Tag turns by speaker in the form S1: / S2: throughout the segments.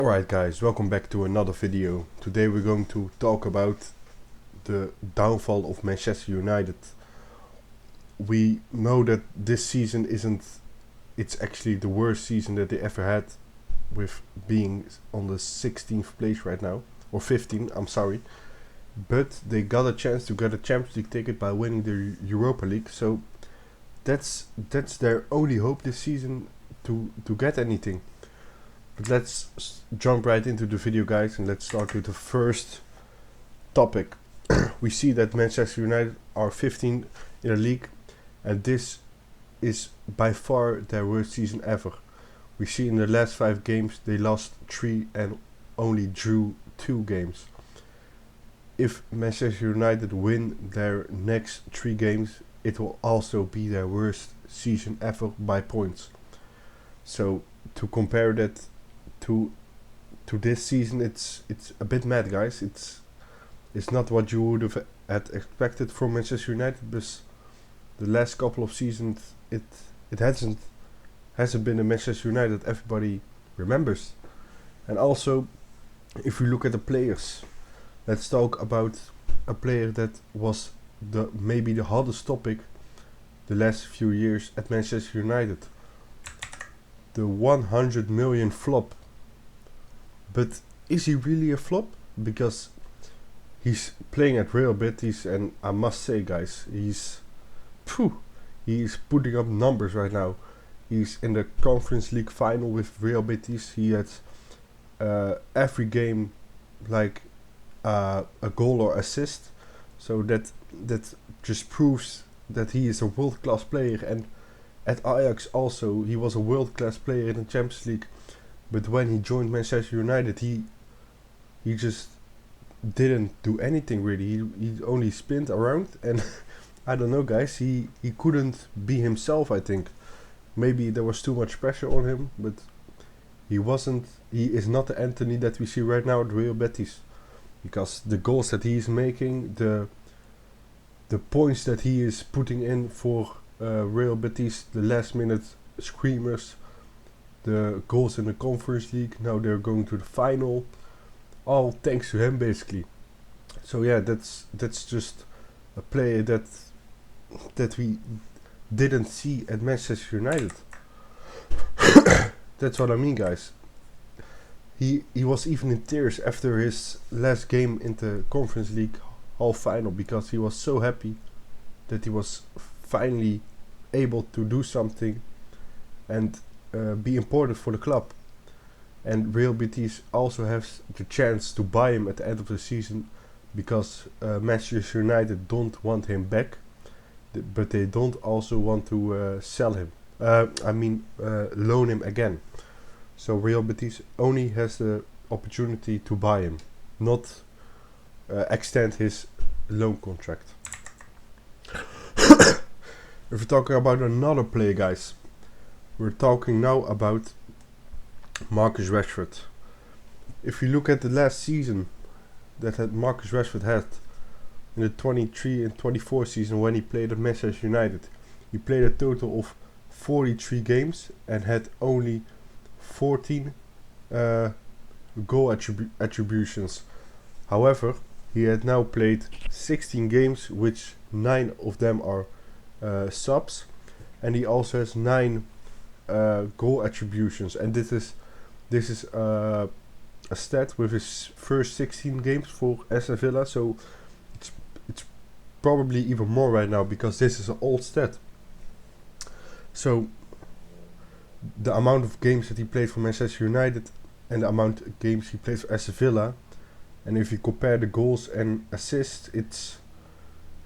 S1: Alright guys, welcome back to another video. Today we're going to talk about the downfall of Manchester United. We know that this season it's actually the worst season that they ever had, with being on the 16th place right now, or 15, I'm sorry. But they got a chance to get a Champions League ticket by winning the Europa League, so that's their only hope this season to get anything. But let's jump right into the video, guys, and let's start with the first topic. We see that Manchester United are 15 in the league, and this is by far their worst season ever. We see in the last 5 games they lost 3 and only drew 2 games. If Manchester United win their next 3 games, it will also be their worst season ever by points. So to compare that to this season, it's a bit mad, guys. It's not what you would have had expected from Manchester United, but the last couple of seasons it hasn't been a Manchester United everybody remembers. And also, if we look at the players, let's talk about a player that was maybe the hottest topic the last few years at Manchester United. The 100 million flop. But is he really a flop? Because he's playing at Real Betis, and I must say, guys, he's putting up numbers right now. He's in the Conference League final with Real Betis. He had every game like a goal or assist. So that just proves that he is a world-class player. And at Ajax also, he was a world-class player in the Champions League. But when he joined Manchester United, he just didn't do anything really. He only spinned around, and I don't know, guys. He couldn't be himself, I think. Maybe there was too much pressure on him, but he is not the Anthony that we see right now at Real Betis. Because the goals that he is making, the points that he is putting in for Real Betis, the last minute screamers, the goals in the Conference League, now they're going to the final, all thanks to him basically. So yeah, that's just a player that we didn't see at Manchester United. That's what I mean, guys. He was even in tears after his last game in the Conference League half final, because he was so happy that he was finally able to do something and be important for the club. And Real Betis also has the chance to buy him at the end of the season, because Manchester United don't want him back, but they don't also want to sell him. Loan him again. So Real Betis only has the opportunity to buy him, not extend his loan contract. If we're talking about another player, guys, we're talking now about Marcus Rashford. If you look at the last season that Marcus Rashford had, in the 23 and 24 season when he played at Manchester United, he played a total of 43 games and had only 14 goal attributions. However, he had now played 16 games, which 9 of them are subs, and he also has 9 goal attributions. And this is a stat with his first 16 games for Aston Villa. So it's probably even more right now, because this is an old stat. So the amount of games that he played for Manchester United and the amount of games he played for Aston Villa, and if you compare the goals and assists,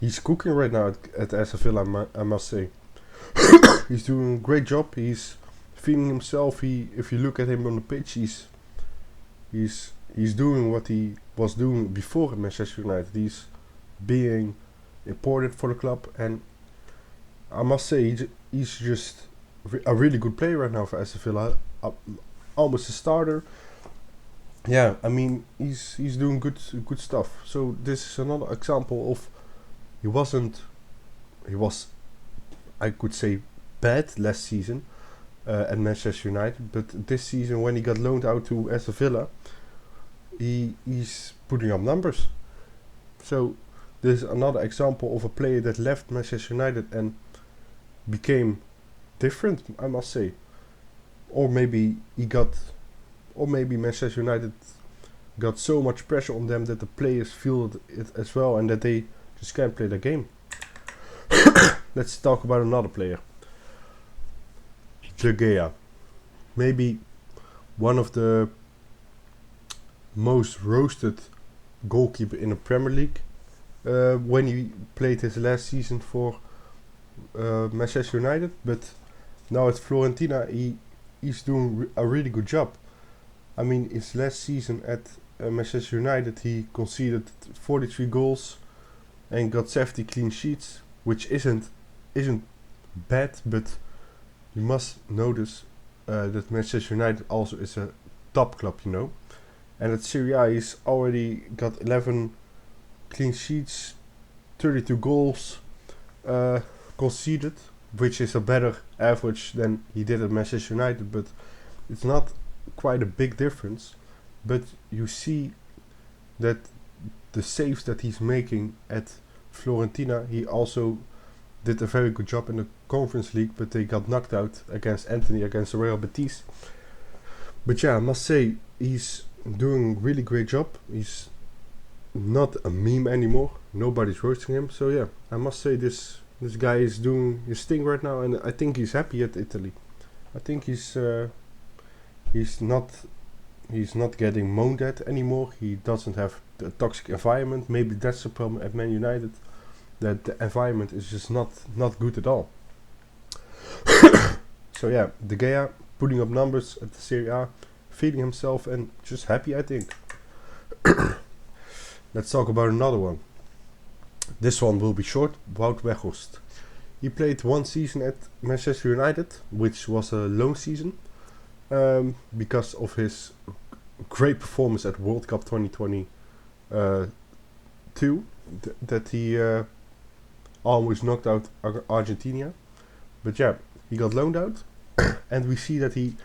S1: he's cooking right now at Aston Villa, I must say. He's doing a great job. He's feeling himself. If you look at him on the pitch, he's doing what he was doing before at Manchester United. He's being important for the club, and I must say he's just a really good player right now for Aston Villa. Almost a starter. Yeah, I mean he's doing good stuff. So this is another example of he was, I could say, bad last season, at Manchester United. But this season, when he got loaned out to Aston Villa, he's putting up numbers. So there's another example of a player that left Manchester United and became different, I must say. Or maybe Manchester United got so much pressure on them that the players feel it as well and that they just can't play the game. Let's talk about another player. De Gea. Maybe one of the most roasted goalkeeper in the Premier League. When he played his last season for Manchester United, but now at Fiorentina he's doing a really good job. I mean, his last season at Manchester United he conceded 43 goals and got 70 clean sheets, which isn't bad, but you must notice that Manchester United also is a top club, you know. And at Serie A he's already got 11 clean sheets, 32 goals conceded, which is a better average than he did at Manchester United, but it's not quite a big difference. But you see that the saves that he's making at Fiorentina, he also did a very good job in the Conference League, but they got knocked out against the Real Betis. But yeah, I must say he's doing a really great job. He's not a meme anymore. Nobody's roasting him. So yeah, I must say this guy is doing his thing right now, and I think he's happy at Italy. I think he's not getting moaned at anymore. He doesn't have a toxic environment. Maybe that's the problem at Man United, that the environment is just not good at all. So yeah, De Gea putting up numbers at the Serie A, feeling himself and just happy, I think. Let's talk about another one. This one will be short. Wout Weghorst. He played one season at Manchester United, which was a loan season, because of his great performance at World Cup 2022, that he almost knocked out Argentina. But yeah, he got loaned out, and we see that he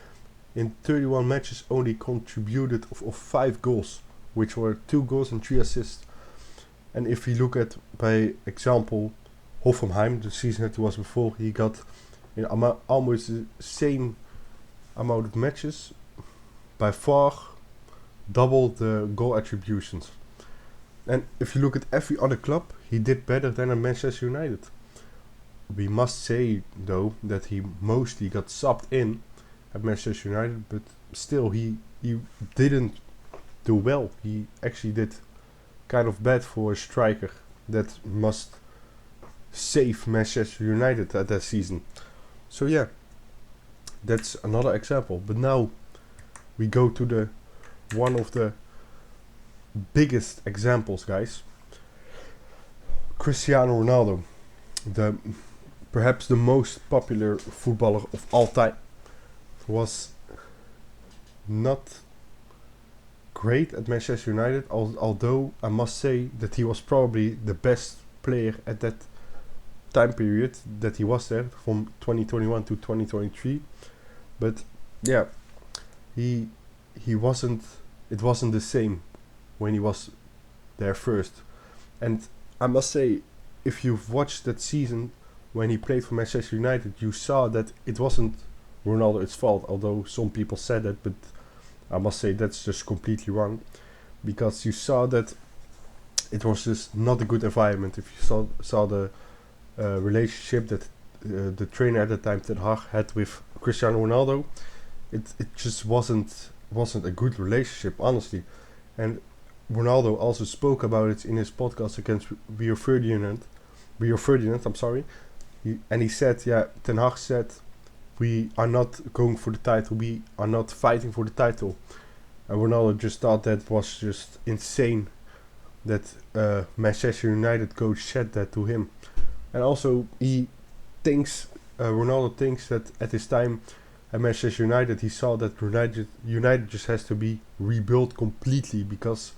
S1: in 31 matches only contributed of 5 goals, which were 2 goals and 3 assists. And if we look at, by example, Hoffenheim, the season that was before, he got in almost the same amount of matches, by far double the goal attributions. And if you look at every other club, he did better than at Manchester United. We must say, though, that he mostly got subbed in at Manchester United, but still he didn't do well. He actually did kind of bad for a striker that must save Manchester United at that season. So yeah, that's another example. But now we go to the one of the biggest examples, guys. Cristiano Ronaldo, perhaps the most popular footballer of all time, was not great at Manchester United, although I must say that he was probably the best player at that time period that he was there, from 2021 to 2023. But yeah, it wasn't the same when he was there first. And I must say, if you've watched that season when he played for Manchester United, you saw that it wasn't Ronaldo's fault, although some people said that, but I must say that's just completely wrong, because you saw that it was just not a good environment. If you saw the relationship that the trainer at the time, Ten Hag, had with Cristiano Ronaldo, it just wasn't a good relationship, honestly. And Ronaldo also spoke about it in his podcast against Rio Ferdinand, I'm sorry. He said, yeah, Ten Hag said, we are not going for the title, we are not fighting for the title. And Ronaldo just thought that was just insane that Manchester United coach said that to him. And also Ronaldo thinks that at his time at Manchester United, he saw that United just has to be rebuilt completely, because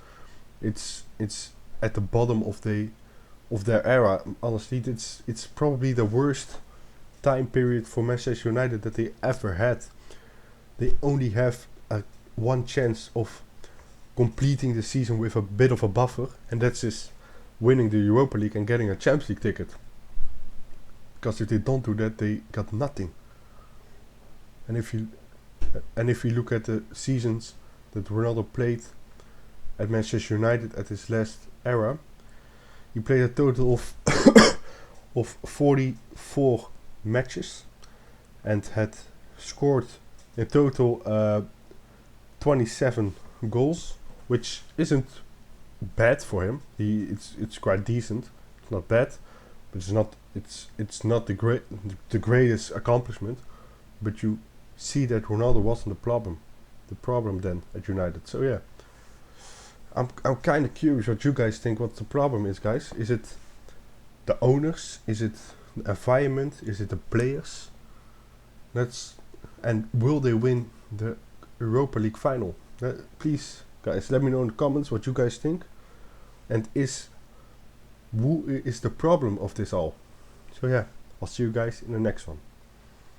S1: it's at the bottom of their era. Honestly, it's probably the worst time period for Manchester United that they ever had. They only have one chance of completing the season with a bit of a buffer, and that's is winning the Europa League and getting a Champions League ticket. Because if they don't do that, they got nothing. And if you look at the seasons that Ronaldo played at Manchester United at his last era, he played a total of of 44 matches and had scored in total 27 goals, which isn't bad for him. It's quite decent. It's not bad, but it's not the greatest accomplishment. But you see that Ronaldo wasn't the problem then at United. So yeah, I'm kind of curious what you guys think. What the problem is, guys? Is it the owners? Is it the environment? Is it the players? And will they win the Europa League final? Please, guys, let me know in the comments what you guys think. And who is the problem of this all? So yeah, I'll see you guys in the next one.